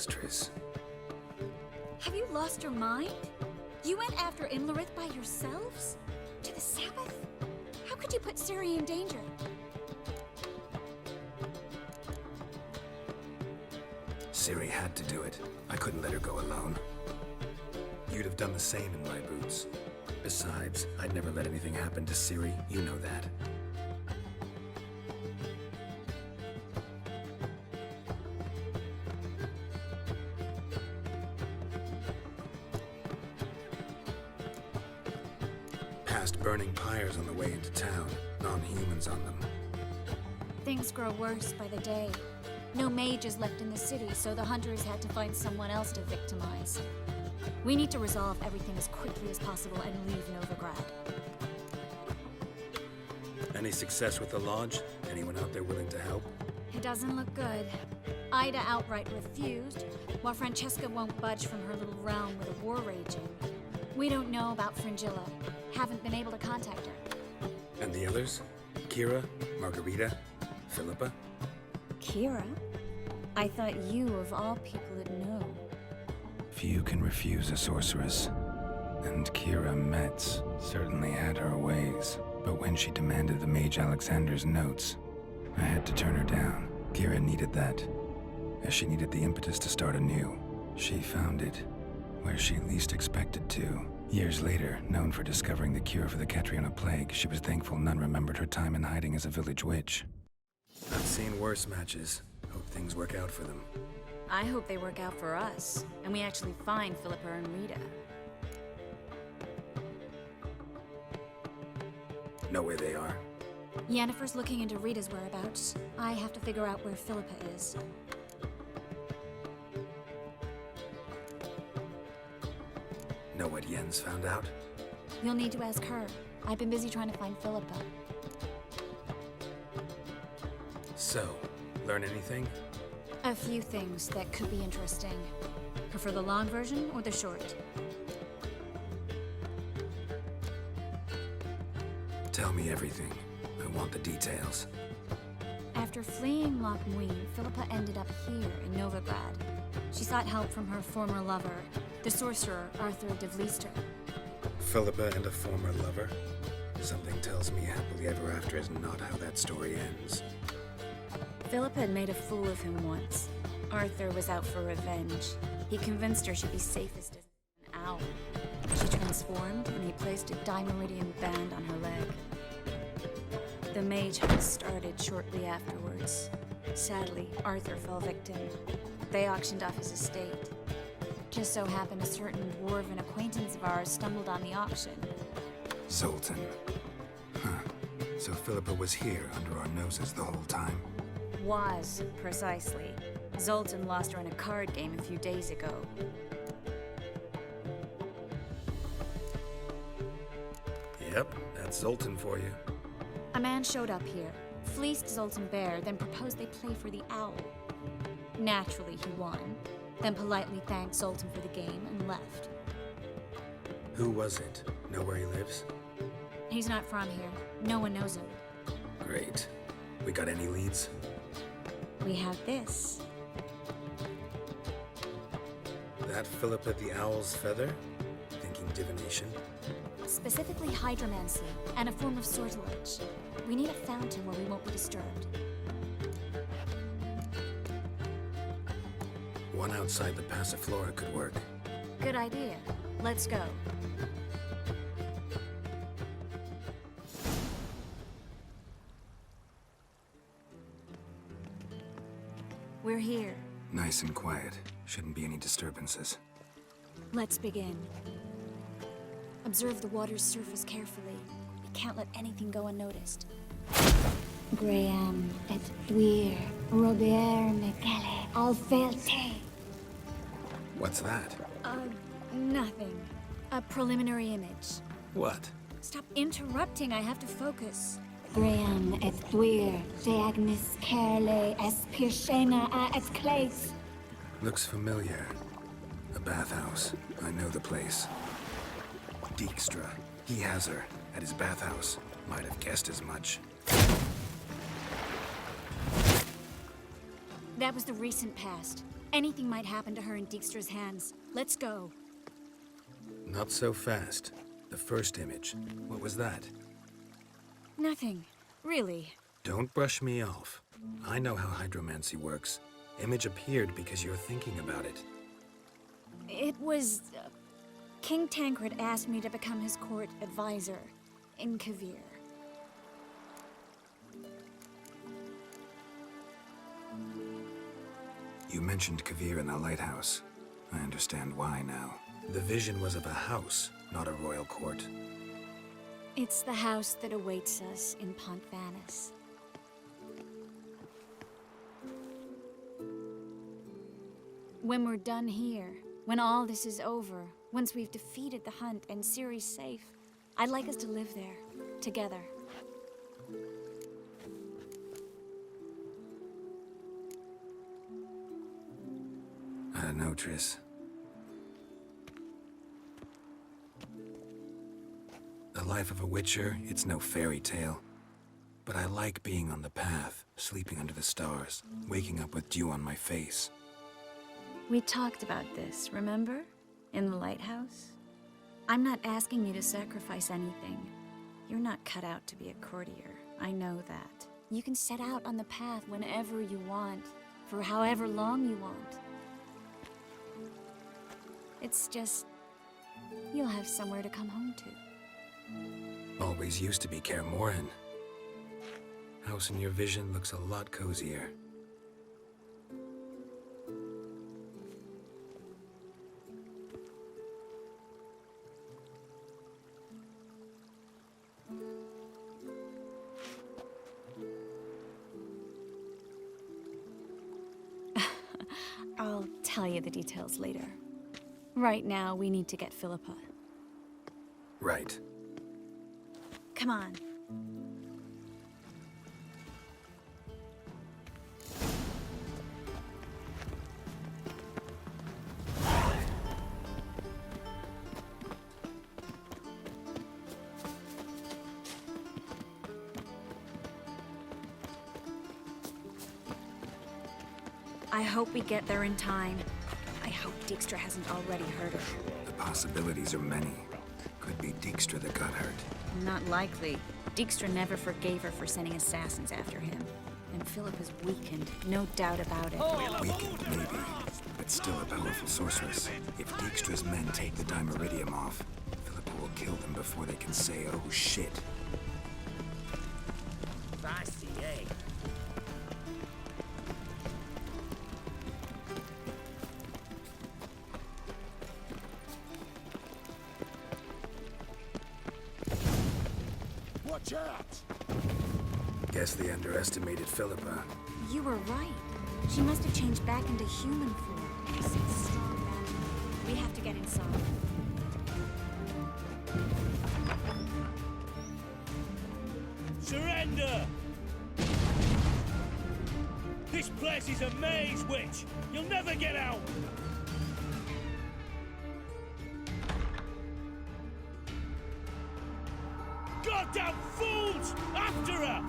Triss. Have you lost your mind? You went after Imlerith by yourselves? To the Sabbath? How could you put Ciri in danger? Ciri had to do it. I couldn't let her go alone. You'd have done the same in my boots. Besides, I'd never let anything happen to Ciri. You know that. Past burning pyres on the way into town. Non-humans on them. Things grow worse by the day. No mages left in the city, so the hunters had to find someone else to victimize. We need to resolve everything as quickly as possible and leave Novigrad. Any success with the Lodge? Anyone out there willing to help? It doesn't look good. Ida outright refused, while Francesca won't budge from her little realm with a war raging. We don't know about Fringilla. Haven't been able to contact her. And the others? Kira? Margarita? Philippa? Kira? I thought you, of all people, would know. Few can refuse a sorceress. And Kira Metz certainly had her ways. But when she demanded the Mage Alexander's notes, I had to turn her down. Kira needed that, as she needed the impetus to start anew. She found it where she least expected to. Years later, known for discovering the cure for the Catriona plague, she was thankful none remembered her time in hiding as a village witch. I've seen worse matches. Hope things work out for them. I hope they work out for us, and we actually find Philippa and Rita. Know where they are? Yennefer's looking into Rita's whereabouts. I have to figure out where Philippa is. Know what Yen's found out? You'll need to ask her. I've been busy trying to find Philippa. So, learn anything? A few things that could be interesting. Prefer the long version or the short? Tell me everything. I want the details. After fleeing Loch Muin, Philippa ended up here in Novigrad. She sought help from her former lover, the sorcerer Arthur de Vlister. Philippa and a former lover? Something tells me happily ever after is not how that story ends. Philippa had made a fool of him once. Arthur was out for revenge. He convinced her she'd be safest as an owl. She transformed, and he placed a Dimeridian band on her leg. The mage hunt started shortly afterwards. Sadly, Arthur fell victim. They auctioned off his estate. Just so happened a certain dwarven acquaintance of ours stumbled on the auction. Zoltan. Huh. So Philippa was here under our noses the whole time? Was, precisely. Zoltan lost her in a card game a few days ago. Yep, that's Zoltan for you. A man showed up here, fleeced Zoltan bare, then proposed they play for the owl. Naturally, he won, then politely thanked Zoltan for the game and left. Who was it? Know where he lives? He's not from here. No one knows him. Great. We got any leads? We have this. That Philippa the Owl's feather? Thinking divination? Specifically hydromancy, and a form of sortilege. We need a fountain where we won't be disturbed. One outside the Passiflora could work. Good idea. Let's go. We're here. Nice and quiet. Shouldn't be any disturbances. Let's begin. Observe the water's surface carefully. We can't let anything go unnoticed. Graham et Dwyer, Robert Michele, Alfelte. What's that? Nothing. A preliminary image. What? Stop interrupting, I have to focus. Graham et Dwyer, de Agnes Kerle, es Pirshena a et Claes. Looks familiar. A bathhouse. I know the place. Dijkstra. He has her at his bathhouse. Might have guessed as much. That was the recent past. Anything might happen to her in Dijkstra's hands. Let's go. Not so fast. The first image. What was that? Nothing. Really. Don't brush me off. I know how hydromancy works. Image appeared because you're thinking about it. It was... King Tancred asked me to become his court advisor in Kavir. You mentioned Kavir in the lighthouse. I understand why now. The vision was of a house, not a royal court. It's the house that awaits us in Pont Vanis. When we're done here, when all this is over, once we've defeated the hunt and Ciri's safe, I'd like us to live there, together. I don't know, Triss. The life of a witcher, it's no fairy tale. But I like being on the path, sleeping under the stars, waking up with dew on my face. We talked about this, remember? In the lighthouse? I'm not asking you to sacrifice anything. You're not cut out to be a courtier. I know that. You can set out on the path whenever you want, for however long you want. It's just... you'll have somewhere to come home to. Always used to be Kaer Morhen. House in your vision looks a lot cozier. I'll tell you the details later. Right now, we need to get Philippa. Right. Come on. I hope we get there in time. I hope Dijkstra hasn't already heard it. The possibilities are many. Could be Dijkstra that got hurt. Not likely. Dijkstra never forgave her for sending assassins after him. And Philip is weakened, no doubt about it. Weakened, maybe, but still a powerful sorceress. If Dijkstra's men take the Dimeridium off, Philippa will kill them before they can say, oh shit. Feisty, eh? Watch out! Guess they underestimated Philippa. You were right. She must have changed back into human form. Some strong man. We have to get inside. Surrender! This place is a maze, witch! You'll never get out! Goddamn fools! After her!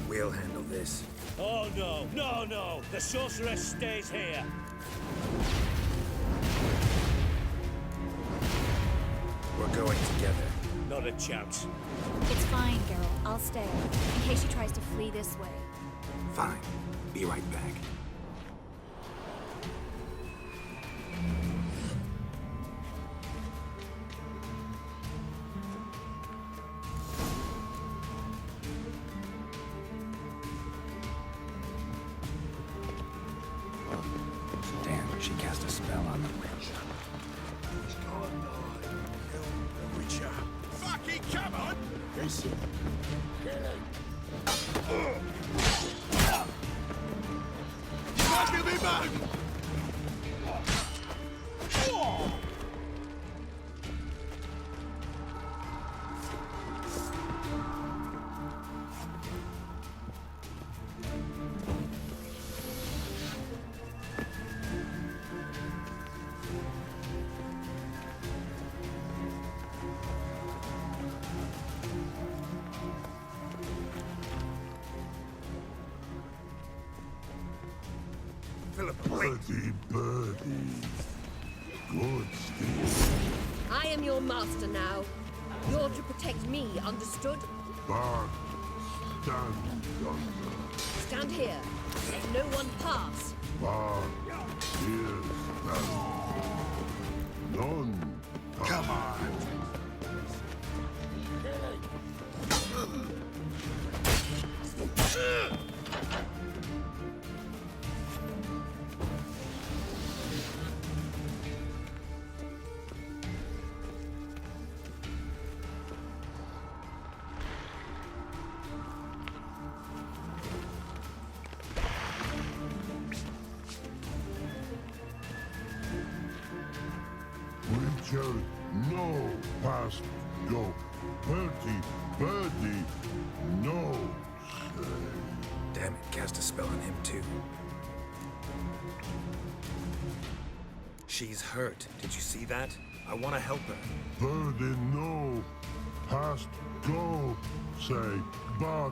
We'll handle this. Oh no, no, no! The sorceress stays here! We're going together. Not a chance. It's fine, Geralt. I'll stay, in case she tries to flee this way. Fine. Be right back. Damn, she cast a spell on them. Fucking come on! Listen. Fuck me, man! Philippa, wait! Birdie, birdie. Good steal. I am your master now. You're to protect me, understood? But stand yonder. Stand here. Let no one pass. But here stand. None. Come on. Witcher, no past go. Birdie, no say. Damn it, cast a spell on him too. She's hurt. Did you see that? I want to help her. Birdie, no past go say. But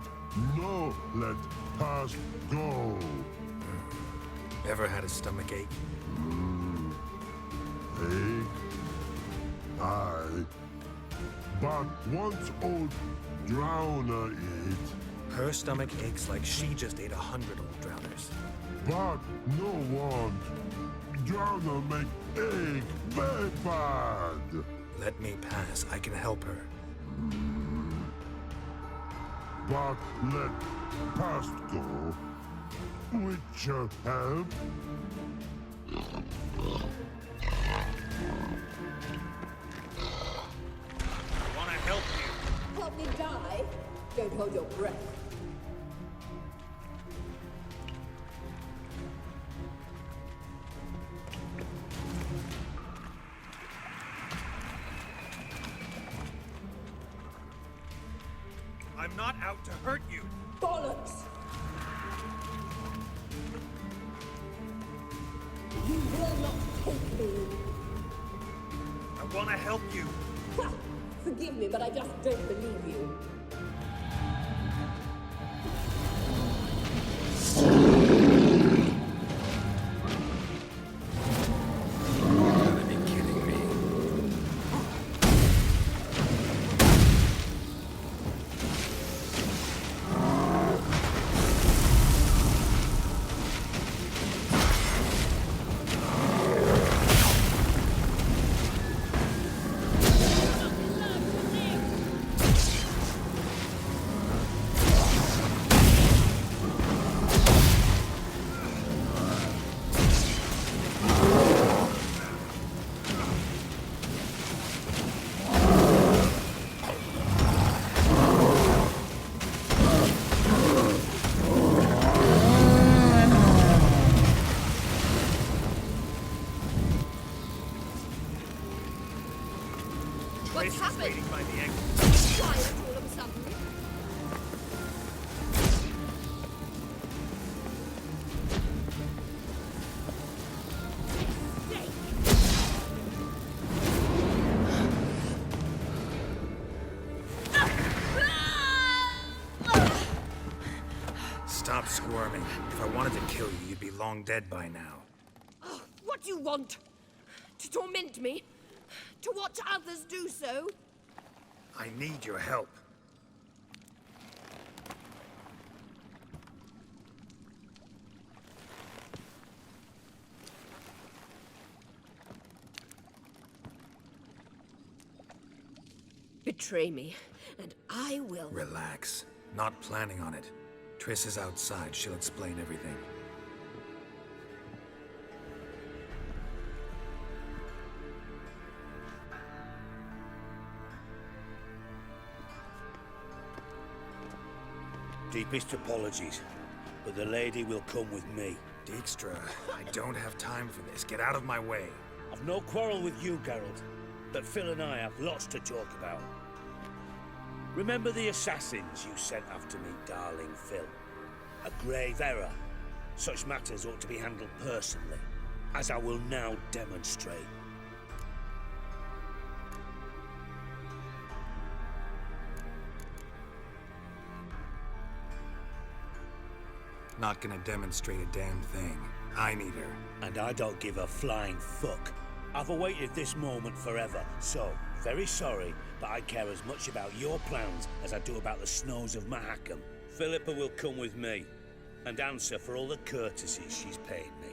no let past go. Ever had a stomach ache? Egg? Aye. But once old drowner eat, Her stomach aches like she just ate 100 old drowners. but no want. Drowner make egg very bad. Let me pass. I can help her. But let past go. Witcher help. I want to help you. Help me die. Don't hold your breath. I'm not out to hurt you. Bollocks! You will not take me. I want to help you. Ha! Forgive me, but I just don't believe you. You gotta be kidding me. What's Trace is happened? waiting by the exit. Quiet all of a sudden. Stop squirming. If I wanted to kill you, you'd be long dead by now. Oh, what do you want? To torment me? To watch others do so? I need your help. Betray me, and I will. Relax. Not planning on it. Triss is outside. She'll explain everything. Deepest apologies, but the lady will come with me. Dijkstra, I don't have time for this. Get out of my way. I've no quarrel with you, Geralt, but Phil and I have lots to talk about. Remember the assassins you sent after me, darling Phil? A grave error. Such matters ought to be handled personally, as I will now demonstrate. Not gonna demonstrate a damn thing. I need her. And I don't give a flying fuck. I've awaited this moment forever, so, very sorry, but I care as much about your plans as I do about the snows of Mahakam. Philippa will come with me, and answer for all the courtesies she's paid me.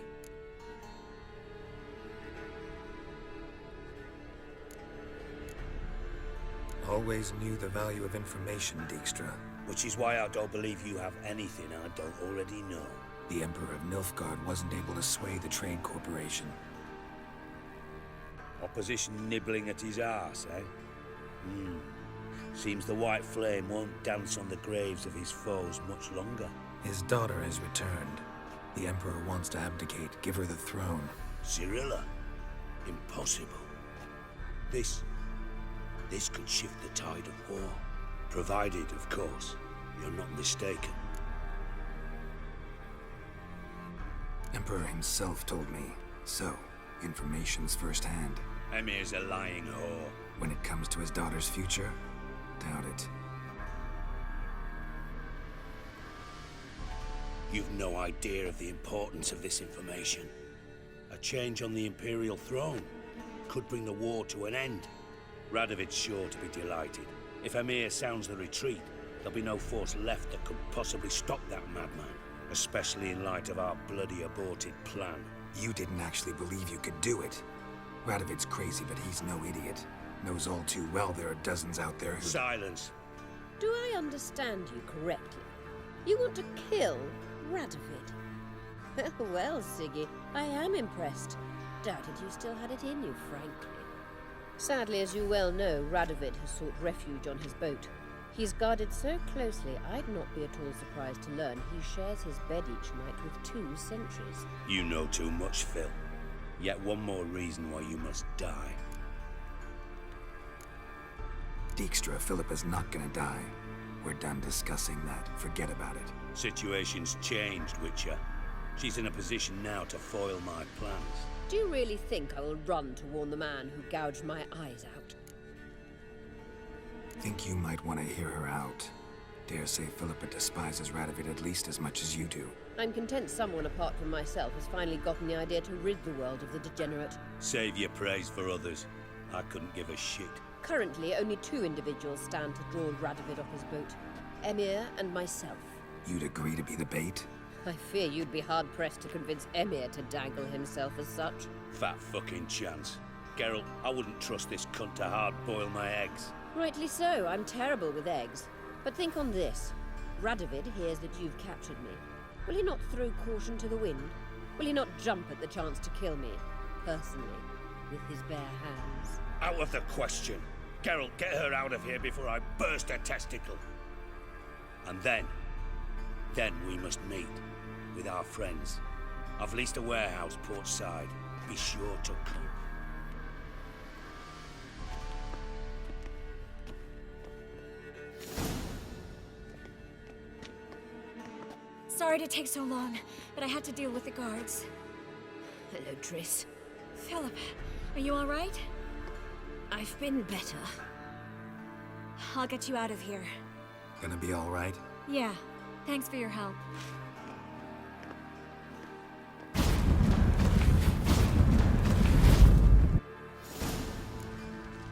Always knew the value of information, Dijkstra. Which is why I don't believe you have anything I don't already know. The Emperor of Nilfgaard wasn't able to sway the Trade Corporation. Opposition nibbling at his arse, eh? Seems the White Flame won't dance on the graves of his foes much longer. His daughter has returned. The Emperor wants to abdicate, give her the throne. Cyrilla? Impossible. This could shift the tide of war. Provided, of course, you're not mistaken. Emperor himself told me. So, information's firsthand. Emir's a lying whore. When it comes to his daughter's future, doubt it. You've no idea of the importance of this information. A change on the Imperial throne could bring the war to an end. Radovid's sure to be delighted. If Emir sounds the retreat, there'll be no force left that could possibly stop that madman. Especially in light of our bloody aborted plan. You didn't actually believe you could do it. Radovid's crazy, but he's no idiot. Knows all too well there are dozens out there who... Silence! Do I understand you correctly? You want to kill Radovid? Well, Siggy, I am impressed. Doubted you still had it in you, frankly. Sadly, as you well know, Radovid has sought refuge on his boat. He's guarded so closely, I'd not be at all surprised to learn he shares his bed each night with 2 sentries. You know too much, Phil. Yet one more reason why you must die. Dijkstra, Philippa's not gonna die. We're done discussing that. Forget about it. Situation's changed, Witcher. She's in a position now to foil my plans. Do you really think I will run to warn the man who gouged my eyes out? Think you might want to hear her out. Dare say Philippa despises Radovid at least as much as you do. I'm content someone apart from myself has finally gotten the idea to rid the world of the degenerate. Save your praise for others. I couldn't give a shit. Currently, only 2 individuals stand to draw Radovid off his boat. Emir and myself. You'd agree to be the bait? I fear you'd be hard-pressed to convince Emir to dangle himself as such. Fat fucking chance. Geralt, I wouldn't trust this cunt to hard-boil my eggs. Rightly so, I'm terrible with eggs. But think on this. Radovid hears that you've captured me. Will he not throw caution to the wind? Will he not jump at the chance to kill me, personally, with his bare hands? Out of the question. Geralt, get her out of here before I burst her testicle. And then we must meet with our friends. I've leased a warehouse port side. Be sure to come. Sorry to take so long, but I had to deal with the guards. Hello, Triss. Philip, are you all right? I've been better. I'll get you out of here. Gonna be all right? Yeah, thanks for your help.